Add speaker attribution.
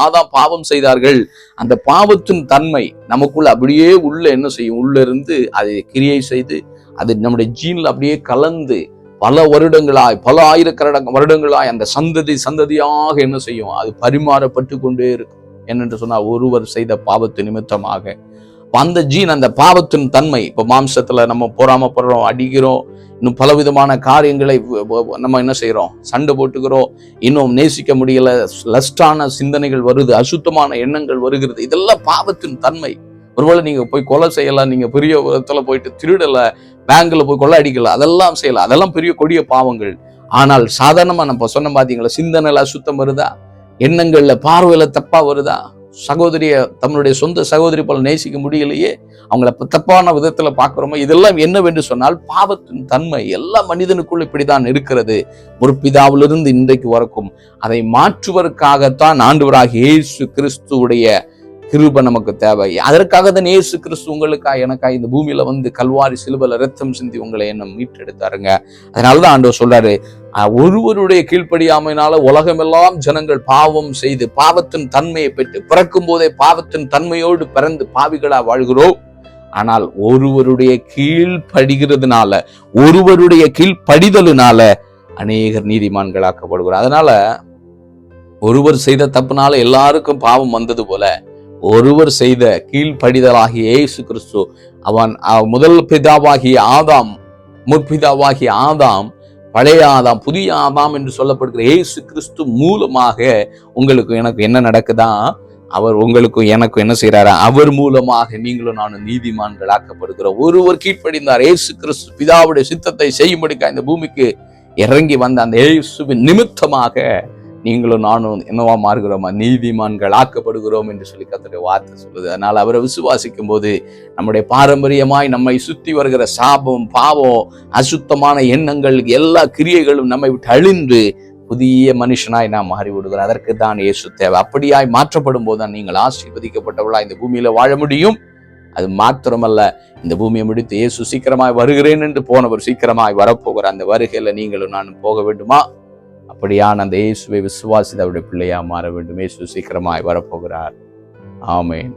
Speaker 1: ஆதாம் பாவம் செய்தார்கள். அந்த பாவத்தின் தன்மை நமக்குள்ள அப்படியே உள்ள என்ன செய்யும், உள்ள இருந்து அதை கிரியை செய்து அது நம்முடைய ஜீன்ல அப்படியே கலந்து பல வருடங்களாய், பல ஆயிரக்கணக்கான வருடங்களாய் அந்த சந்ததியாக என்ன செய்யும், அது பரிமாறப்பட்டு கொண்டே இருக்கும். என்னென்று சொன்னால், ஒருவர் செய்த பாவத்து நிமித்தமாக அந்த ஜீன், அந்த பாவத்தின் தன்மை, இப்ப மாம்சத்துல நம்ம பொறாமப்படுறோம், அடிக்கிறோம், இன்னும் பலவிதமான காரியங்களை நம்ம என்ன செய்யறோம், சண்டை போட்டுக்கிறோம், இன்னும் நேசிக்க முடியல, லஸ்டான சிந்தனைகள் வருது, அசுத்தமான எண்ணங்கள் வருகிறது. இதெல்லாம் பாவத்தின் தன்மை. ஒருவேளை நீங்க போய் கொலை செய்யலாம், நீங்க பெரிய விதத்துல போயிட்டு திருடல, பேங்க்ல போய் கொள்ளை அடிக்கல, அதெல்லாம் செய்யலாம், அதெல்லாம் பெரிய கொடிய பாவங்கள். ஆனால் சாதாரணமா நம்ம சொன்ன பாத்தீங்களா, சிந்தனைல அசுத்தம் வருதா, எண்ணங்கள்ல பார்வையில தப்பா வருதா, சகோதரிய தன்னுடைய சொந்த சகோதரி போல நேசிக்க முடியலையே, அவங்கள தப்பான விதத்துல பாக்குறோமோ, இதெல்லாம் என்னவென்று சொன்னால் பாவத்தின் தன்மை. எல்லா மனிதனுக்குள்ள இப்படிதான் இருக்கிறது. முற்பிதாவிலிருந்து இன்றைக்கு வரைக்கும் அதை மாற்றுவதற்காகத்தான் ஆண்டவராகிய இயேசு கிறிஸ்துவுடைய கிருபை நமக்கு தேவை. அதற்காக தான் இயேசு கிறிஸ்து உங்களுக்காக எனக்காக இந்த பூமியில வந்து கல்வாரி சிலுவையில ரத்தம் சிந்தி உங்களை என்ன மீட்டெடுத்தாருங்க. அதனாலதான் ஆண்டவர் சொல்றாரு, ஒருவருடைய கீழ்ப்படியாமையினால உலகமெல்லாம் ஜனங்கள் பாவம் செய்து பாவத்தின் தன்மையை பெற்று பிறக்கும் போதே பாவத்தின் தன்மையோடு பிறந்து பாவிகளா வாழ்கிறோம். ஆனால் ஒருவருடைய கீழ்ப்படுகிறதுனால, ஒருவருடைய கீழ்ப்படிதலினால அநேகர் நீதிமான்களாக்கப்படுகிறார். அதனால ஒருவர் செய்த தப்புனால எல்லாருக்கும் பாவம் வந்தது போல, ஒருவர் செய்த கீழ்ப்படிதலாகிய இயேசு கிறிஸ்து, அவன் முதல் பிதாவாகிய ஆதாம், முற்பிதாவாகிய ஆதாம், பழைய ஆதாம், புதிய ஆதாம் என்று சொல்லப்படுகிற இயேசு கிறிஸ்து மூலமாக உங்களுக்கு எனக்கு என்ன நடக்குதா, அவர் உங்களுக்கும் எனக்கும் என்ன செய்யறாரு, அவர் மூலமாக நீங்களும் நானும் நீதிமான்கள் ஆக்கப்படுகிறோம். ஒருவர் கீழ்ப்படிந்தார், இயேசு கிறிஸ்து பிதாவுடைய சித்தத்தை செய்யும்படிக்கா இந்த பூமிக்கு இறங்கி வந்த அந்த இயேசுவின் நிமித்தமாக நீங்களும் நானும் என்னவா மாறுகிறோமா, நீதிமான்கள் ஆக்கப்படுகிறோம் என்று சொல்லி கர்த்தருடைய வார்த்தை சொல்லுது. அதனால அவரை விசுவாசிக்கும் போது நம்முடைய பாரம்பரியமாய் நம்மை சுத்தி வருகிற சாபம், பாவம், அசுத்தமான எண்ணங்கள், எல்லா கிரியைகளும் நம்மை விட்டு அழிந்து புதிய மனுஷனாய் நாம் மாறி விடுகிறோம். அதற்கு தான் இயேசு தேவை. அப்படியாய் மாற்றப்படும் போதுதான் நீங்கள் ஆசீர்வதிக்கப்பட்டவளா இந்த பூமியில வாழ முடியும். அது மாத்திரமல்ல, இந்த பூமியை முடித்து இயேசு சீக்கிரமாய் வருகிறேன் என்று போனவர் சீக்கிரமாய் வரப்போகிற அந்த வருகையில நீங்களும் நானும் போக வேண்டுமா? அப்படியான அந்த இயேசுவை விசுவாசித்து அவருடைய பிள்ளையா மாற வேண்டும். இயேசு சீக்கிரமாய் வரப்போகிறார். ஆமென்.